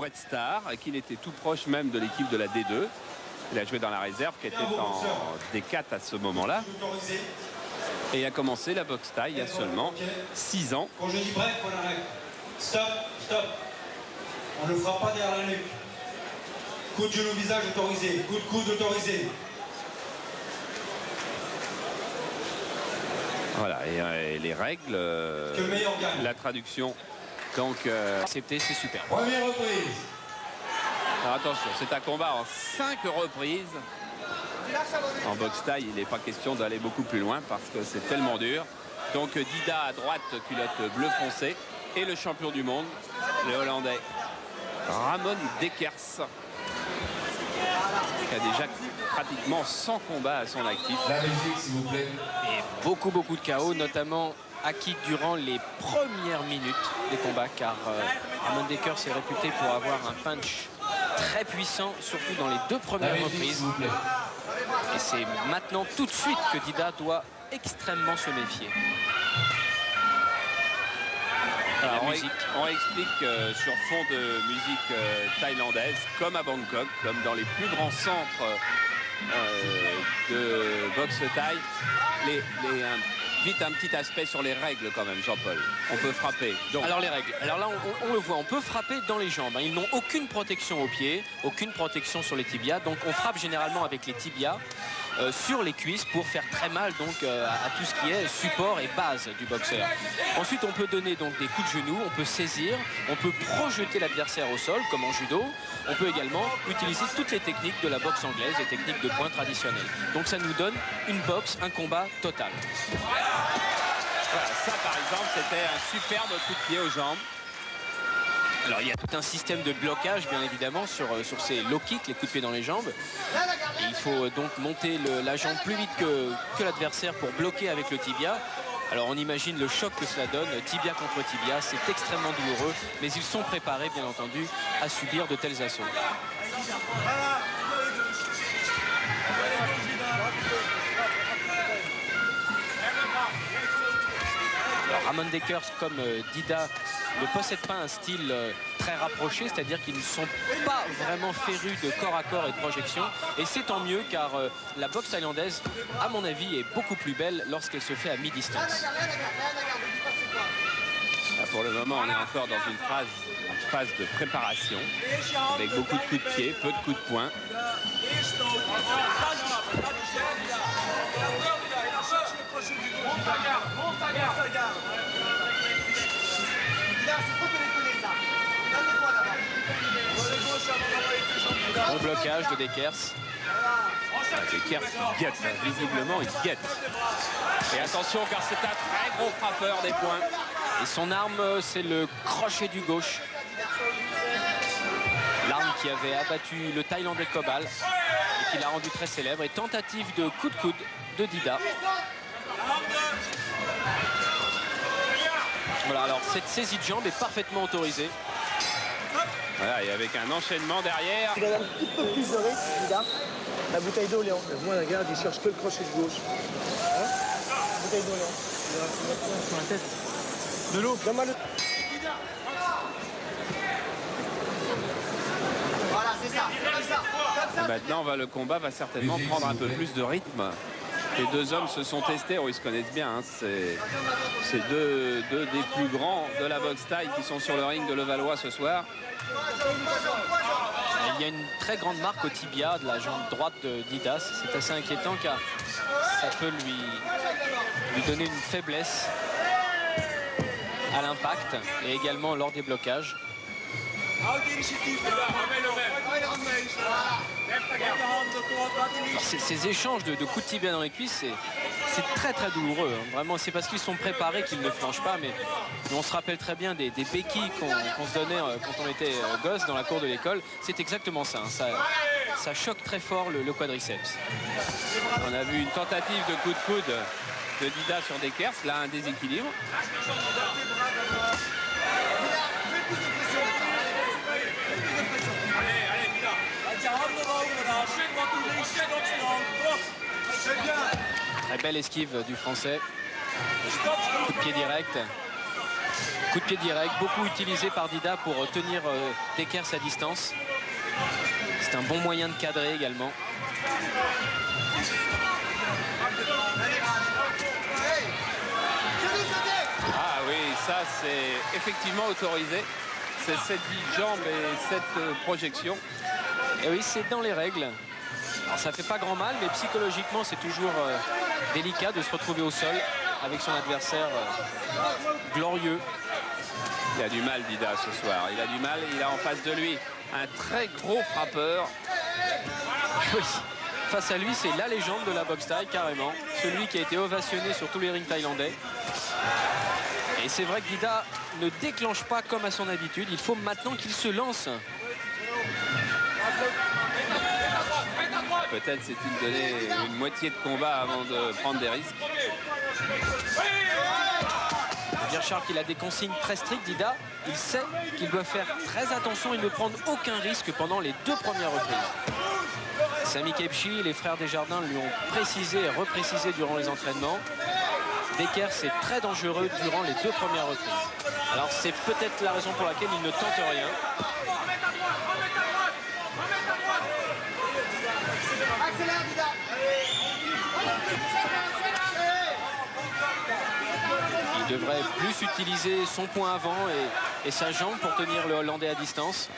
Red Star et qu'il était tout proche même de l'équipe de la D2. Il a joué dans la réserve qui était en D4 à ce moment-là. Et a commencé la boxe thaï il y a seulement 6 ans. Quand je dis break, on arrête. Stop, stop. On ne frappe pas derrière la nuque. Coup de genou visage autorisé. Coup de coude autorisé. Voilà, et les règles, la traduction. Donc, accepté, c'est super. Première reprise. Alors attention, c'est un combat en 5 reprises. En boxe thaï, il n'est pas question d'aller beaucoup plus loin parce que c'est tellement dur. Donc Dida à droite, culotte bleu foncé. Et le champion du monde, le Hollandais Ramon Dekers, qui a déjà pratiquement 100 combats à son actif. La Belgique, s'il vous plaît. Et beaucoup de KO, notamment acquis durant les premières minutes des combats, car Ramon Dekers est réputé pour avoir un punch très puissant, surtout dans les 2 premières reprises. Et c'est maintenant tout de suite que Dida doit extrêmement se méfier. Alors, on explique sur fond de musique thaïlandaise, comme à Bangkok, comme dans les plus grands centres de boxe thaï, vite un petit aspect sur les règles quand même, Jean-Paul. On peut frapper. Donc... Alors les règles. Alors là, on le voit, on peut frapper dans les jambes. Ils n'ont aucune protection aux pieds, aucune protection sur les tibias. Donc on frappe généralement avec les tibias sur les cuisses pour faire très mal donc à tout ce qui est support et base du boxeur. Ensuite, on peut donner donc des coups de genoux, on peut saisir, on peut projeter l'adversaire au sol comme en judo. On peut également utiliser toutes les techniques de la boxe anglaise, les techniques de poing traditionnelles. Donc ça nous donne une boxe, un combat total. Voilà, ça par exemple, c'était un superbe coup de pied aux jambes. Alors il y a tout un système de blocage bien évidemment sur ces low kicks, les coups de pied dans les jambes. Et il faut donc monter la jambe plus vite que l'adversaire pour bloquer avec le tibia. Alors on imagine le choc que cela donne, tibia contre tibia, c'est extrêmement douloureux, mais ils sont préparés bien entendu à subir de tels assauts. Alors, Ramon Dekers comme Dida ne possède pas un style très rapproché, c'est-à-dire qu'ils ne sont pas vraiment férus de corps à corps et de projection. Et c'est tant mieux car la boxe thaïlandaise, à mon avis, est beaucoup plus belle lorsqu'elle se fait à mi-distance. Pour le moment, on est encore dans une phase de préparation, avec beaucoup de coups de pied, peu de coups de poing. Bon blocage de Dekers. Dekers qui guette, visiblement il guette. Et attention car c'est un très gros frappeur des poings. Et son arme, c'est le crochet du gauche. L'arme qui avait abattu le Thaïlandais Kobal et qui l'a rendu très célèbre. Et tentative de coup de coude de Dida. Voilà, alors cette saisie de jambe est parfaitement autorisée. Voilà, et avec un enchaînement derrière. Il a un petit peu plus de rythme, Dida. La bouteille d'eau, Léon. Moi, regarde, il cherche que le crochet de gauche. Hein? Bouteille d'eau, Léon. Il a sur la tête. De l'eau. Voilà, c'est ça. Maintenant, le combat va certainement prendre un peu plus de rythme. Les 2 hommes se sont testés, ils se connaissent bien. Hein. C'est deux des plus grands de la boxe thaï qui sont sur le ring de Levallois ce soir. Il y a une très grande marque au tibia de la jambe droite de Dida. C'est assez inquiétant car ça peut lui donner une faiblesse à l'impact et également lors des blocages. Alors, ces échanges de coups de tibia dans les cuisses, c'est très très douloureux. Hein. Vraiment, c'est parce qu'ils sont préparés qu'ils ne flanchent pas. Mais on se rappelle très bien des béquilles qu'on se donnait quand on était gosse dans la cour de l'école. C'est exactement ça, hein. Ça choque très fort le quadriceps. On a vu une tentative de coup de coude de Dida sur Dekers. Là, un déséquilibre. Très belle esquive du Français. Coup de pied direct. Coup de pied direct, beaucoup utilisé par Dida pour tenir Dekers à distance. C'est un bon moyen de cadrer également. Ah oui, ça c'est effectivement autorisé. C'est cette jambe et cette projection. Et oui, c'est dans les règles. Alors, ça fait pas grand mal, mais psychologiquement, c'est toujours délicat de se retrouver au sol avec son adversaire glorieux. Il a du mal, Dida, ce soir. Il a du mal. Il a en face de lui un très gros frappeur. Oui. Face à lui, c'est la légende de la boxe thaï, carrément. Celui qui a été ovationné sur tous les rings thaïlandais. Et c'est vrai que Dida ne déclenche pas comme à son habitude. Il faut maintenant qu'il se lance. Peut-être s'est-il donné une moitié de combat avant de prendre des risques. Bien Charles qu'il a des consignes très strictes, Dida. Il sait qu'il doit faire très attention et ne prendre aucun risque pendant les 2 premières reprises. Sami Kebchi, les frères Desjardins lui ont précisé et reprécisé durant les entraînements. Dekers c'est très dangereux durant les 2 premières reprises. Alors c'est peut-être la raison pour laquelle il ne tente rien. Il devrait plus utiliser son point avant et sa jambe pour tenir le Hollandais à distance.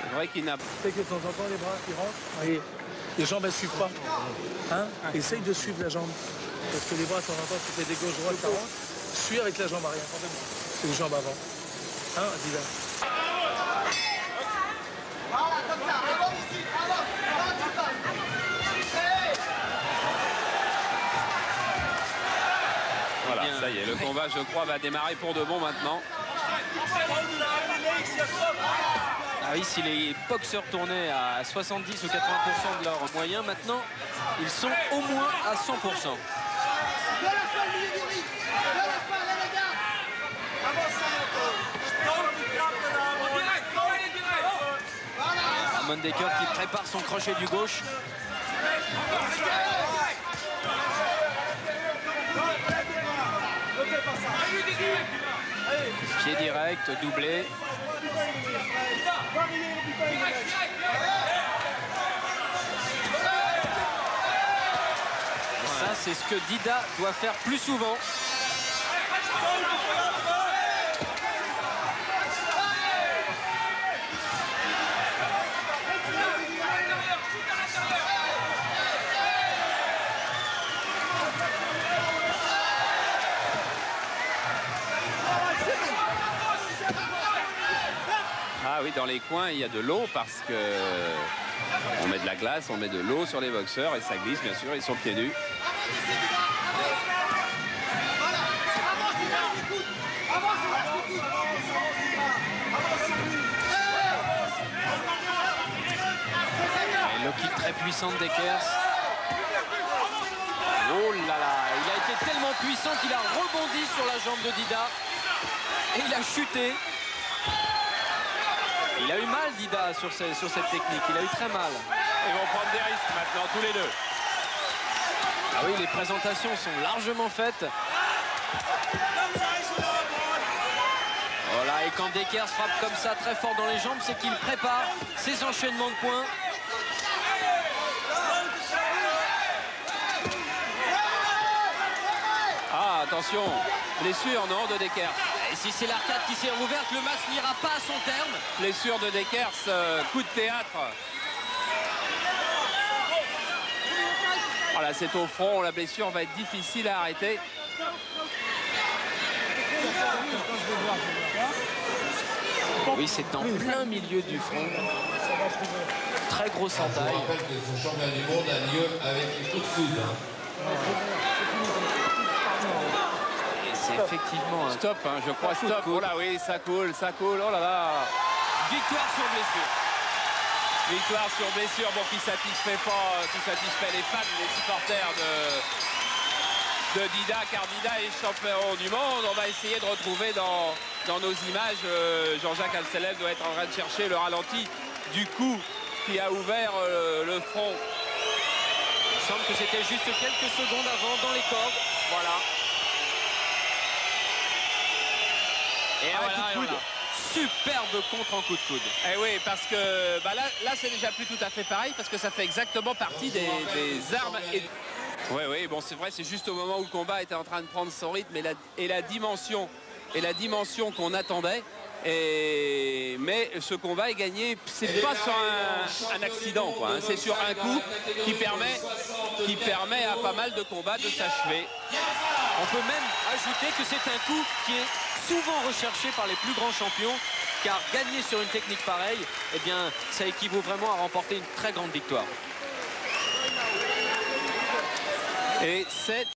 C'est vrai qu'il n'a pas. Tu sais que de temps en temps, les bras qui rentrent, oui. Les jambes, elles ne suivent pas. Hein? Essaye de suivre la jambe. Parce que les bras, de temps en temps, tu fais des gauches-droites, ça rentre. Suis avec la jambe arrière. C'est les jambes avant. Hein, Dida? Voilà, comme ça. Avant ici. Avant. Voilà, ça y est, le combat, je crois, va démarrer pour de bon maintenant. Ah oui, si les boxeurs tournaient à 70 ou 80% de leurs moyens, maintenant, ils sont au moins à 100%. Mondecker qui prépare son crochet du gauche. Pied direct, doublé. Ça, c'est ce que Dida doit faire plus souvent. Ah oui, dans les coins, il y a de l'eau parce que on met de la glace, on met de l'eau sur les boxeurs et ça glisse, bien sûr, ils sont pieds nus. Et le kick très puissant de Dekers. Oh là là, il a été tellement puissant qu'il a rebondi sur la jambe de Dida et il a chuté. Il a eu mal, Dida, sur cette technique. Il a eu très mal. Ils vont prendre des risques maintenant, tous les deux. Ah oui, les présentations sont largement faites. Voilà, et quand Dekers frappe comme ça, très fort dans les jambes, c'est qu'il prépare ses enchaînements de points. Ah, attention, blessure, non, de Dekers. Et si c'est l'arcade qui s'est rouverte, le match n'ira pas à son terme. Blessure de Dekers, coup de théâtre. Voilà, c'est au front, la blessure va être difficile à arrêter. Oui, c'est en plein milieu du front. Très grosse entaille. Je rappelle que son championnat du monde a lieu avec les coups de coude. C'est effectivement un Stop, hein, je crois, stop. Oh là oui, ça coule, oh là là. victoire sur blessure. Victoire sur blessure, bon, qui satisfait les fans, les supporters de Dida, car Dida est champion du monde. On va essayer de retrouver dans dans nos images, Jean-Jacques Alcelev doit être en train de chercher le ralenti du coup qui a ouvert le front. Il semble que c'était juste quelques secondes avant dans les cordes. Voilà. Et Ah, voilà, coup de coude. voilà. Superbe contre en coup de coude. Eh oui, parce que bah là c'est déjà plus tout à fait pareil, parce que ça fait exactement partie des armes. Oui, bon, c'est vrai, c'est juste au moment où le combat était en train de prendre son rythme et la dimension qu'on attendait. Mais ce combat est gagné, c'est pas sur un accident, quoi, hein. C'est sur un coup qui permet à pas mal de combats de s'achever. On peut même ajouter que c'est un coup qui est souvent recherché par les plus grands champions, car gagner sur une technique pareille, eh bien, ça équivaut vraiment à remporter une très grande victoire. Et c'est